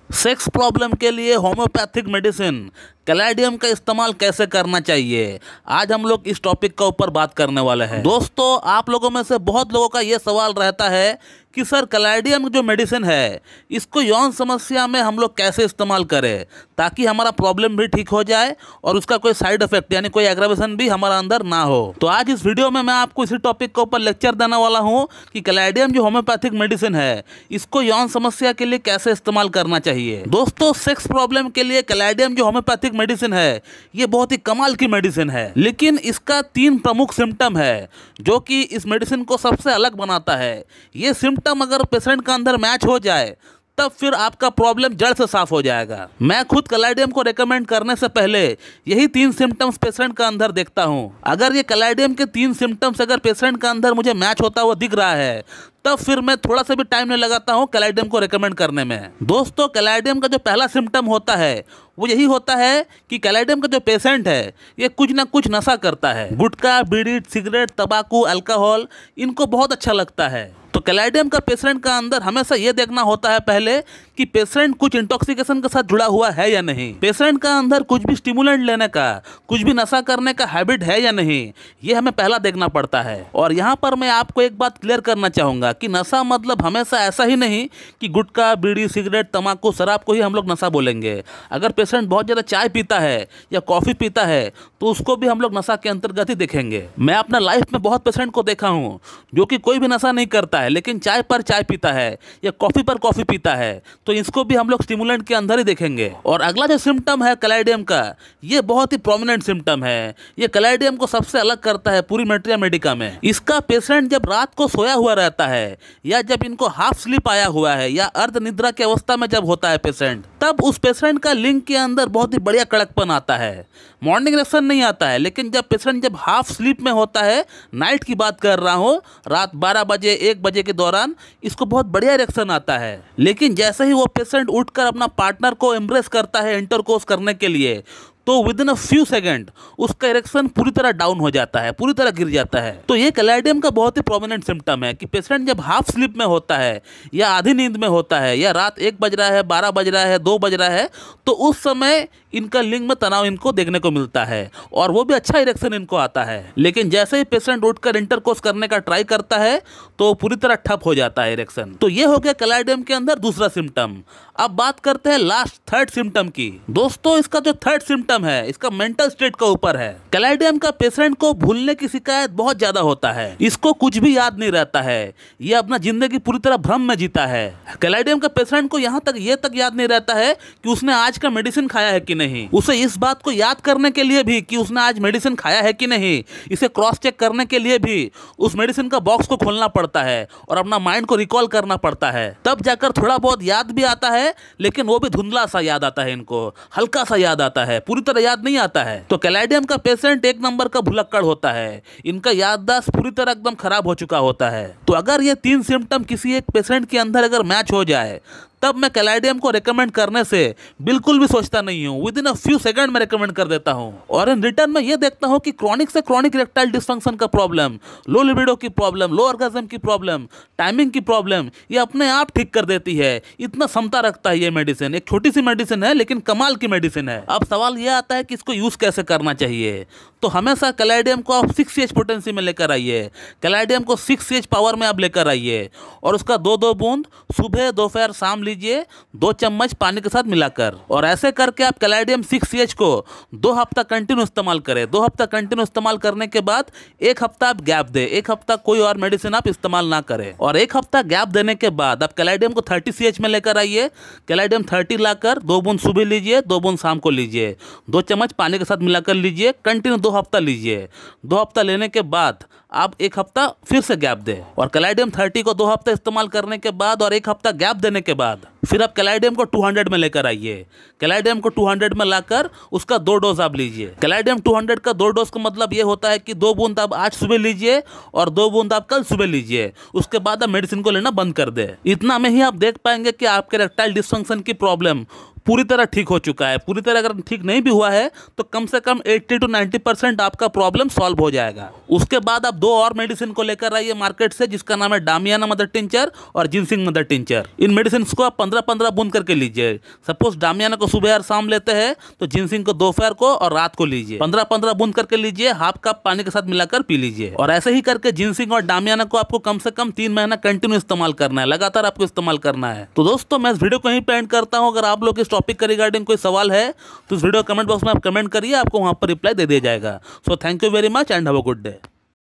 Sex problem के लिए homeopathic medicine कैलाडियम का इस्तेमाल कैसे करना चाहिए, आज हम लोग इस टॉपिक का ऊपर बात करने वाले हैं। दोस्तों, आप लोगों में से बहुत लोगों का ये सवाल रहता है कि सर कैलाडियम जो मेडिसिन है इसको यौन समस्या में हम लोग कैसे इस्तेमाल करें ताकि हमारा प्रॉब्लम भी ठीक हो जाए और उसका कोई साइड इफेक्ट यानी कोई एग्रावेशन भी हमारा अंदर ना हो। तो आज इस वीडियो में मैं आपको इसी टॉपिक के ऊपर लेक्चर देने वाला हूँ कि कैलाडियम जो होम्योपैथिक मेडिसिन है इसको यौन समस्या के लिए कैसे इस्तेमाल करना चाहिए। दोस्तों, सेक्स प्रॉब्लम के लिए कैलाडियम जो होम्योपैथिक मेडिसिन है ये बहुत ही कमाल की मेडिसिन है, लेकिन इसका 3 प्रमुख सिम्टम है जो कि इस मेडिसिन को सबसे अलग बनाता है। ये सिम्टम अगर पेशेंट का अंदर मैच हो जाए तब फिर आपका प्रॉब्लम जड़ से साफ हो जाएगा। मैं खुद कैलाडियम को रेकमेंड करने से पहले यही 3 सिम्टम्स पेशेंट का अंदर देखता हूँ। अगर ये कैलाडियम के 3 सिम्टम्स अगर पेशेंट का अंदर मुझे मैच होता हुआ दिख रहा है तब फिर मैं थोड़ा सा भी टाइम नहीं लगाता हूँ कैलाडियम को रेकमेंड करने में। दोस्तों, कैलाडियम का जो पहला सिम्टम होता है वो यही होता है कि कैलाडियम का जो पेशेंट है ये कुछ ना कुछ नशा करता है। गुटखा, बीड़ी, सिगरेट, तंबाकू, अल्कोहल इनको बहुत अच्छा लगता है। तो कैलाडियम का पेशेंट का अंदर हमेशा ये देखना होता है पहले कि पेशेंट कुछ इंटॉक्सिकेशन के साथ जुड़ा हुआ है या नहीं, पेशेंट का अंदर कुछ भी स्टिमुलेंट लेने का, कुछ भी नशा करने का हैबिट है या नहीं, ये हमें पहला देखना पड़ता है। और यहाँ पर मैं आपको एक बात क्लियर करना चाहूँगा कि नशा मतलब हमेशा ऐसा ही नहीं कि गुटखा, बीड़ी, सिगरेट, तम्बाकू, शराब को ही हम लोग नशा बोलेंगे। अगर पेशेंट बहुत ज़्यादा चाय पीता है या कॉफ़ी पीता है तो उसको भी हम लोग नशा के अंतर्गत ही देखेंगे। मैं अपना लाइफ में बहुत पेशेंट को देखा हूँ जो कि कोई भी नशा नहीं करता है लेकिन चाय पर चाय पीता है या कॉफ़ी पर कॉफ़ी पीता है, तो इसको भी हम लोग स्टिमुलेंट के अंदर ही देखेंगे। और अगला जो सिम्टम है कैलाडियम का, ये बहुत ही प्रोमिनेंट सिम्टम है। ये कैलाडियम को सबसे अलग करता है पूरी मैट्रिया मेडिका में। इसका पेशेंट जब रात को सोया हुआ रहता है या जब इनको हाफ स्लीप आया हुआ है या अर्ध निद्रा की अवस्था में जब होता है पेशेंट, तब उस पेशेंट का लिंग के अंदर बहुत ही बढ़िया कड़कपन आता है। मॉर्निंग इरेक्शन नहीं आता है, लेकिन जब पेशेंट जब हाफ स्लीप में होता है, नाइट की बात कर रहा हूँ, रात 12 बजे 1 बजे के दौरान इसको बहुत बढ़िया इरेक्शन आता है। लेकिन जैसे ही वो पेशेंट उठकर अपना पार्टनर को एम्ब्रेस करता है इंटरकोर्स करने के लिए, तो with in a few second उसका इरेक्शन पूरी तरह डाउन हो जाता है, पूरी तरह गिर जाता है। तो ये कैलाडियम का बहुत ही प्रोमिनेंट सिम्टम है कि पेशेंट जब हाफ स्लीप में होता है या आधी नींद में होता है या रात 1 बज रहा है, 12 बज रहा है, 2 बज रहा है, तो उस समय इनका लिंग में तनाव इनको देखने को मिलता है और वो भी अच्छा इरेक्शन इनको आता है। लेकिन जैसे ही पेशेंट उठकर इंटरकोर्स करने का ट्राई करता है तो पूरी तरह ठप हो जाता है इरेक्शन। तो ये हो गया कैलाडियम के अंदर दूसरा सिम्टम। अब बात करते हैं लास्ट थर्ड सिम्टम की। दोस्तों, इसका जो थर्ड सिम्टम है इसका मेंटल स्टेट का ऊपर है। कैलाडियम का पेशेंट को भूलने की शिकायत बहुत ज्यादा होता है, इसको कुछ भी याद नहीं रहता है, ये अपना जिंदगी पूरी तरह भ्रम में जीता है। कैलाडियम का पेशेंट को यहाँ तक ये तक याद नहीं रहता है कि उसने आज का मेडिसिन खाया है कि नहीं। उसे इस बात को याद करने के लिए भी कि उसने आज मेडिसिन खाया है कि नहीं, इसे क्रॉस चेक करने के लिए भी उस मेडिसिन का बॉक्स को खोलना पड़ता है और अपना माइंड को रिकॉल करना पड़ता है। तब जाकर थोड़ा बहुत याद भी आता है, लेकिन वो भी धुंधला सा याद आता है, इनको हल्का सा याद आता है, पूरी तरह याद नहीं आता है। तो कैलाडियम का पेशेंट 1 नंबर का भुलक्कड़ होता है, इनका याददाश्त पूरी तरह एकदम खराब हो चुका होता है। तो अगर ये 3 सिम्टम किसी एक पेशेंट के अंदर अगर मैच हो जाए तब मैं कैलाडियम को रेकमेंड करने से बिल्कुल भी सोचता नहीं हूँ, with in a few second में रेकमेंड कर देता हूँ। और इन रिटर्न में ये देखता हूँ कि क्रॉनिक से क्रॉनिक इरेक्टाइल डिस्फंक्शन का प्रॉब्लम, लो लिबिडो की प्रॉब्लम, लो ऑर्गेज्म की प्रॉब्लम, टाइमिंग की प्रॉब्लम, ये अपने आप ठीक कर देती है। इतना क्षमता रखता है ये मेडिसिन। एक छोटी सी मेडिसिन है लेकिन कमाल की मेडिसिन है। अब सवाल ये आता है कि इसको यूज कैसे करना चाहिए। तो हमेशा कैलाडियम को आप 6Ch पोटेंसी में लेकर आइए, कैलाडियम को 6Ch पावर में आप लेकर आइए और उसका 2-2 बूंद सुबह, दोपहर, शाम लीजिए 2 चम्मच पानी के साथ मिलाकर। और ऐसे करके आप कैलाडियम 6Ch को 2 हफ्ता कंटिन्यू इस्तेमाल करें। 2 हफ्ता कंटिन्यू इस्तेमाल करने के बाद 1 हफ्ता आप गैप दें, 1 हफ्ता कोई और मेडिसिन आप इस्तेमाल ना करें। और 1 हफ्ता गैप देने के बाद आप कैलाडियम को 30Ch में लेकर आइए। कैलाडियम 30 लाकर 2 बूंद सुबह लीजिए, 2 बूंद शाम को लीजिए, 2 चम्मच पानी के साथ मिलाकर लीजिए, कंटिन्यू 2 हफ्ता लीजिए। 2 हफ्ता लेने के बाद आप 1 हफ्ता फिर से गैप दें। और कैलाडियम 30 को 2 हफ्ता इस्तेमाल करने के बाद और 1 हफ्ता गैप देने के बाद फिर आप कैलाडियम को 200 में लेकर आइए। कैलाडियम को 200 में लाकर उसका 2 डोज आप लीजिए। कैलाडियम 200 का 2 डोज का मतलब ये होता है कि 2 बूंद आप आज सुबह लीजिए और 2 बूंद आप कल सुबह लीजिए। उसके बाद आप मेडिसिन को लेना बंद कर दे। इतना में ही आप देख पाएंगे कि आपके इरेक्टाइल डिस्फंक्शन की प्रॉब्लम पूरी तरह ठीक हो चुका है। पूरी तरह अगर ठीक नहीं भी हुआ है तो कम से कम 80 to 90% आपका प्रॉब्लम सॉल्व हो जाएगा। उसके बाद आप 2 और मेडिसिन को लेकर आइए मार्केट से, जिसका नाम है डामियाना मदर टिंचर और जिनसिंग मदर टिंचर। इन मेडिसिन को आप 15-15 बूंद करके लीजिए। सपोज डामियाना को सुबह और शाम लेते हैं तो जिनसिंग को दोपहर को और रात को लीजिए। 15-15 बूंद करके लीजिए, हाफ कप पानी के साथ मिलाकर पी लीजिए। और ऐसे ही करके जिनसिंग और डामियाना को आपको कम से कम 3 महीना कंटिन्यू इस्तेमाल करना है, लगातार आपको इस्तेमाल करना है। तो दोस्तों मैं इस वीडियो को यहीं पे एंड करता हूं। अगर आप लोग इस टॉपिक के रिगार्डिंग कोई सवाल है तो इस वीडियो कमेंट बॉक्स में आप कमेंट करिए, आपको वहां पर रिप्लाई दे दिया जाएगा। So thank you very much and have a good day.